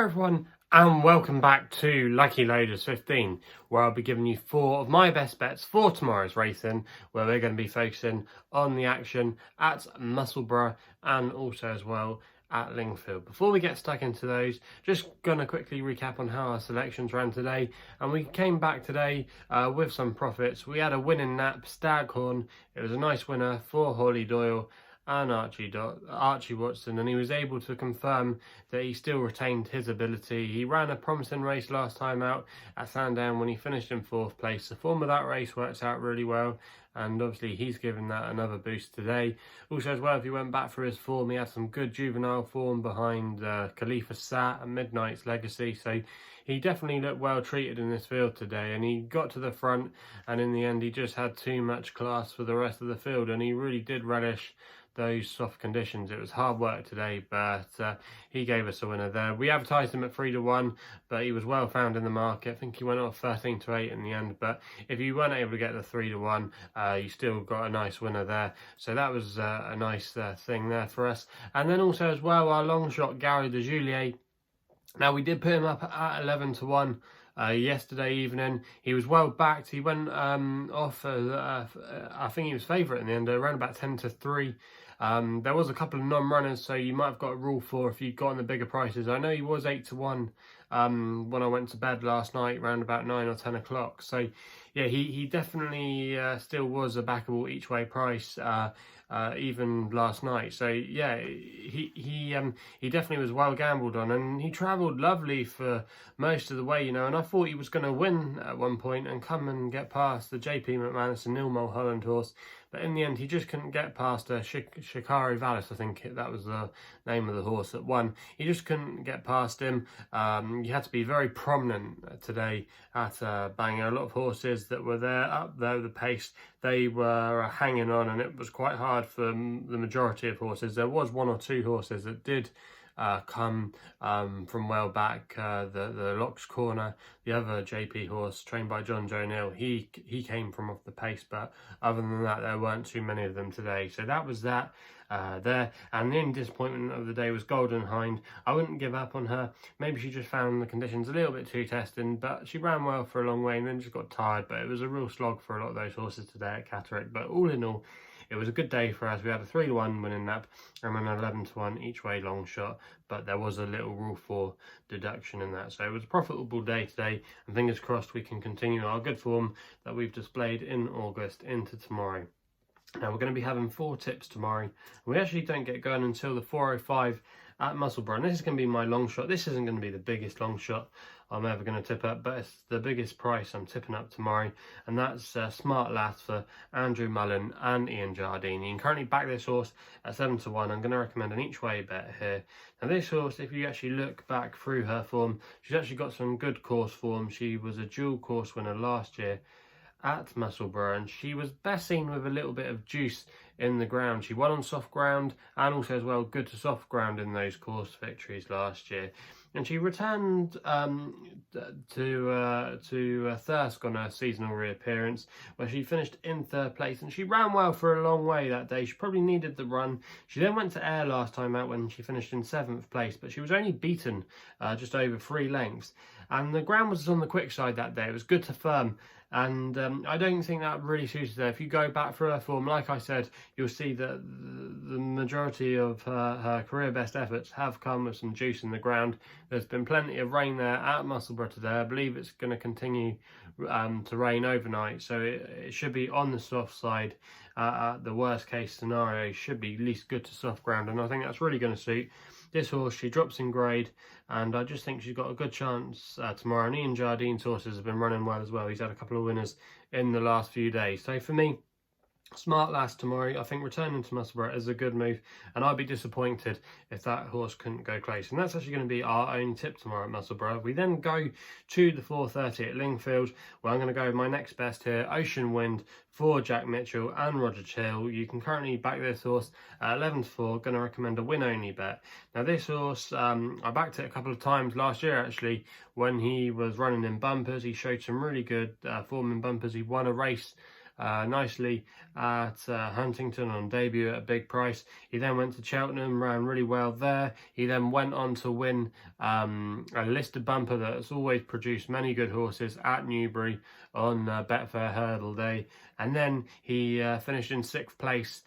Hi everyone, and welcome back to Lucky Loaders 15, where I'll be giving you 4 of my best bets for tomorrow's racing, where we're going to be focusing on the action at Musselburgh and also as well at Lingfield. Before we get stuck into those, just going to quickly recap on how our selections ran today. And we came back today with some profits. We had a winning nap, Staghorn. It was a nice winner for Holly Doyle and Archie Watson, and he was able to confirm that he still retained his ability. He ran a promising race last time out at Sandown when he finished in 4th place. The form of that race works out really well, and obviously he's given that another boost today. Also as well, if he went back for his form, he had some good juvenile form behind Khalifa Sat and Midnight's Legacy, so he definitely looked well treated in this field today, and he got to the front, and in the end he just had too much class for the rest of the field, and he really did relish those soft conditions. It was hard work today, but he gave us a winner there. We advertised him at 3-1, but he was well found in the market. I think he went off 13-8 in the end, but if you weren't able to get the 3-1, you still got a nice winner there. So that was a nice thing there for us. And then also as well, our long shot, Gary de Julier. Now we did put him up at 11-1. Yesterday evening. He was well backed. He went off, I think he was favourite in the end, around about 10-3. There was a couple of non-runners, so you might have got a rule for if you got on the bigger prices. I know he was 8-1 when I went to bed last night, around about 9 or 10 o'clock. So yeah, he definitely still was a backable each way price. Even last night. So yeah, he definitely was well gambled on, and he travelled lovely for most of the way, you know, and I thought he was going to win at one point and come and get past the JP McManus and Neil Mulholland horse, but in the end he just couldn't get past Shikari Vallis, I think that was the name of the horse that won. He just couldn't get past him. You had to be very prominent today at Bangor. A lot of horses that were there up there, the pace, they were hanging on, and it was quite hard for the majority of horses. There was 1 or 2 horses that did come from well back. The Locks Corner, the other JP horse trained by John Joe Neal, he came from off the pace, but other than that there weren't too many of them today. So that was that there. And the only disappointment of the day was Golden Hind. I wouldn't give up on her. Maybe she just found the conditions a little bit too testing, but she ran well for a long way and then just got tired. But it was a real slog for a lot of those horses today at Catterick. But all in all, it was a good day for us. We had a 3-1 winning nap and an 11-1 each way long shot, but there was a little rule for deduction in that. So it was a profitable day today, and fingers crossed we can continue our good form that we've displayed in August into tomorrow. Now we're going to be having 4 tips tomorrow. We actually don't get going until the 4:05 at Musselburgh, and this is going to be my long shot. This isn't going to be the biggest long shot I'm ever going to tip up, but it's the biggest price I'm tipping up tomorrow, and that's Smart Lass for Andrew Mullen and Ian Jardine. You can currently back this horse at 7-1. I'm going to recommend an each way bet here. Now this horse, if you actually look back through her form, she's actually got some good course form. She was a dual course winner last year at Musselburgh, and she was best seen with a little bit of juice in the ground. She won on soft ground and also as well good to soft ground in those course victories last year, and she returned to Thirsk on her seasonal reappearance, where she finished in 3rd place, and she ran well for a long way that day. She probably needed the run. She then went to air last time out when she finished in 7th place, but she was only beaten just over 3 lengths, and the ground was on the quick side that day. It was good to firm, and I don't think that really suited her. If you go back through her form, like I said, you'll see that the majority of her career best efforts have come with some juice in the ground. There's been plenty of rain there at Musselburgh today. I believe it's going to continue to rain overnight, so it should be on the soft side. The worst case scenario should be at least good to soft ground, and I think that's really going to suit this horse. She drops in grade, and I just think she's got a good chance tomorrow. And Ian Jardine's horses have been running well as well. He's had a couple of winners in the last few days. So for me, Smart Lass tomorrow, I think returning to Musselburgh is a good move, and I'd be disappointed if that horse couldn't go close. And that's actually going to be our only tip tomorrow at Musselburgh. We then go to the 4:30 at Lingfield, where I'm going to go with my next best here, Ocean Wind for Jack Mitchell and Roger Chill. You can currently back this horse at 11-4. Going to recommend a win-only bet. Now this horse, I backed it a couple of times last year actually when he was running in bumpers. He showed some really good form in bumpers. He won a race nicely at Huntington on debut at a big price. He then went to Cheltenham, ran really well there. He then went on to win a listed bumper that's always produced many good horses at Newbury on Betfair Hurdle Day. And then he finished in 6th place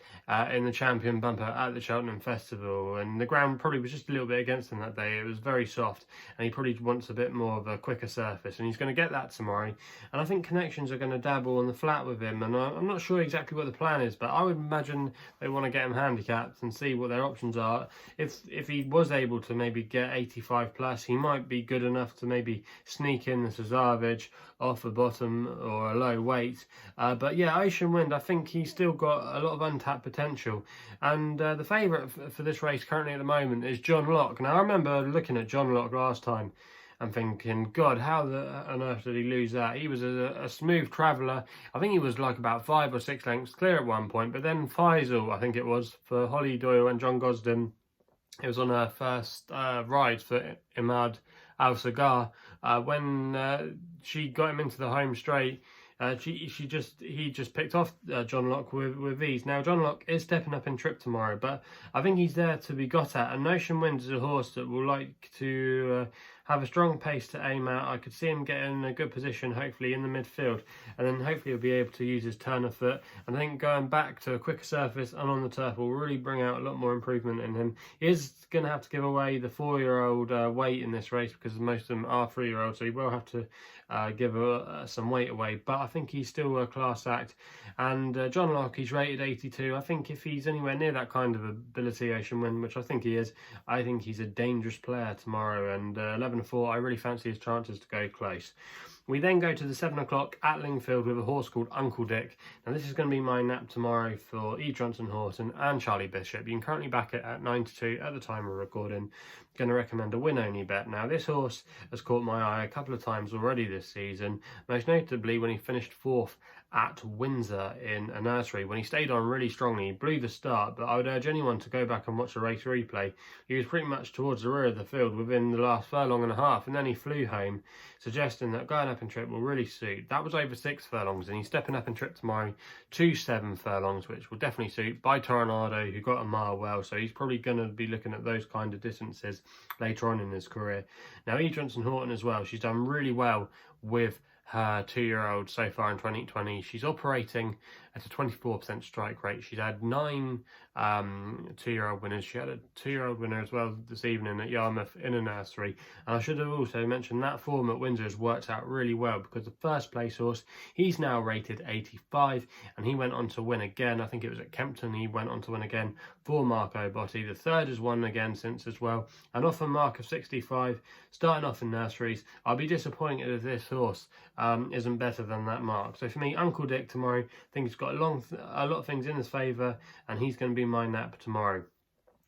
in the champion bumper at the Cheltenham Festival. And the ground probably was just a little bit against him that day. It was very soft, and he probably wants a bit more of a quicker surface. And he's going to get that tomorrow. And I think Connections are going to dabble on the flat with him. And I'm not sure exactly what the plan is, but I would imagine they want to get him handicapped and see what their options are. If he was able to maybe get 85 plus, he might be good enough to maybe sneak in the Cesarevich off a bottom or a low weight. But yeah, Ocean Wind, I think he's still got a lot of untapped potential. And the favourite for this race currently at the moment is John Locke. Now, I remember looking at John Locke last time and thinking, God, how on earth did he lose that? He was a smooth traveller. I think he was like about 5 or 6 lengths clear at one point, but then Faisal, I think it was, for Holly Doyle and John Gosden, it was on her first ride for Imad Al-Sagar. When she got him into the home straight, he just picked off John Locke with ease. Now, John Locke is stepping up in trip tomorrow, but I think he's there to be got at. And Ocean Wind is a horse that will like to have a strong pace to aim at. I could see him get in a good position, hopefully in the midfield, and then hopefully he'll be able to use his turn of foot. And I think going back to a quicker surface and on the turf will really bring out a lot more improvement in him. He is going to have to give away the 4-year-old weight in this race because most of them are 3-year-olds, so he will have to give some weight away. But I think he's still a class act. And John Locke, he's rated 82. I think if he's anywhere near that kind of ability, Ocean Wind, which I think he is, I think he's a dangerous player tomorrow. And 11-4, I really fancy his chances to go close. We then go to the 7 o'clock at Lingfield with a horse called Uncle Dick. Now, this is going to be my nap tomorrow for E. Johnson Horton and Charlie Bishop. You can currently back it at 9-2 at the time of recording. Going to recommend a win-only bet. Now, this horse has caught my eye a couple of times already this season, most notably when he finished 4th at Windsor in a nursery. When he stayed on really strongly, he blew the start, but I would urge anyone to go back and watch the race replay. He was pretty much towards the rear of the field within the last furlong and a half, and then he flew home, suggesting that going up in trip will really suit. That was over 6 furlongs, and he's stepping up in trip tomorrow to 7 furlongs, which will definitely suit, by Tornado, who got a mile well, so he's probably going to be looking at those kind of distances later on in his career. Now, E. Johnson Horton as well, she's done really well with her 2-year-old so far in 2020. She's operating at a 24% strike rate. She's had 9 2-year-old winners. She had a 2-year-old winner as well this evening at Yarmouth in a nursery. And I should have also mentioned that form at Windsor has worked out really well, because the first place horse, he's now rated 85, and he went on to win again. I think it was at Kempton he went on to win again for Marco Botti. The third has won again since as well, and off a mark of 65, starting off in nurseries. I'll be disappointed if this horse isn't better than that mark. So for me, Uncle Dick tomorrow, I think he's got a lot of things in his favour, and he's going to be my nap tomorrow.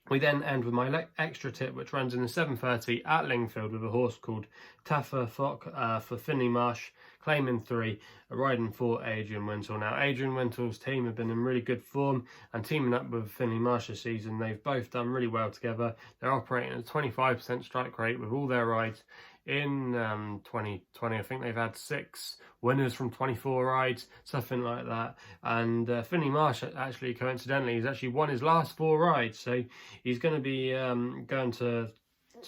We then end with my extra tip, which runs in the 7:30 at Lingfield with a horse called Tawaafoq for Finley Marsh, claiming 3, riding for Adrian Wintle. Now, Adrian Wintle's team have been in really good form, and teaming up with Finley Marsh this season, they've both done really well together. They're operating at a 25% strike rate with all their rides. In 2020, I think they've had 6 winners from 24 rides, something like that. And Finley Marsh, actually, coincidentally, has actually won his last 4 rides. So he's going to be going to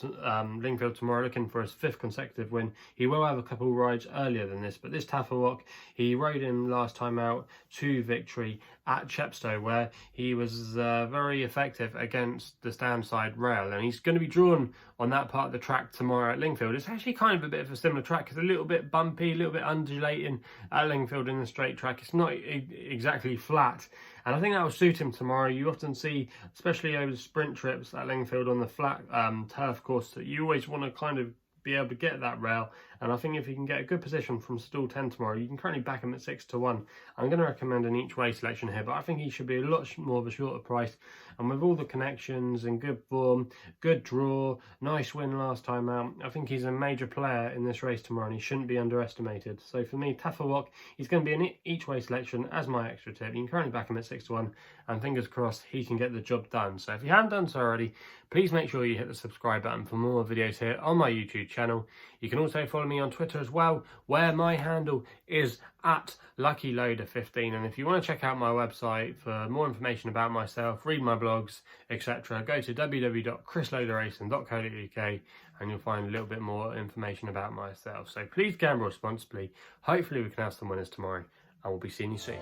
Lingfield tomorrow looking for his 5th consecutive win. He will have a couple of rides earlier than this, but this Tawaafoq, he rode him last time out to victory at Chepstow, where he was very effective against the stand side rail, and he's going to be drawn on that part of the track tomorrow at Lingfield. It's actually kind of a bit of a similar track. It's a little bit bumpy, a little bit undulating at Lingfield in the straight track. It's not exactly flat, and I think that will suit him tomorrow. You often see, especially over the sprint trips at Lingfield on the flat turf course, that you always want to kind of be able to get that rail, and I think if you can get a good position from stall 10 tomorrow, you can currently back him at 6-1. I'm going to recommend an each way selection here, but I think he should be a lot more of a shorter price, and with all the connections and good form, good draw, nice win last time out, I think he's a major player in this race tomorrow, and he shouldn't be underestimated. So for me, Tawaafoq, he's going to be an each way selection as my extra tip. You can currently back him at 6-1, and fingers crossed he can get the job done. So if you haven't done so already, please make sure you hit the subscribe button for more videos here on my YouTube channel. channel. You can also follow me on Twitter as well, where my handle is at LuckyLoader15. And if you want to check out my website for more information about myself, read my blogs, etc., go to www.chrisloaderracing.co.uk and you'll find a little bit more information about myself. So please gamble responsibly. Hopefully we can have some winners tomorrow, and we'll be seeing you soon.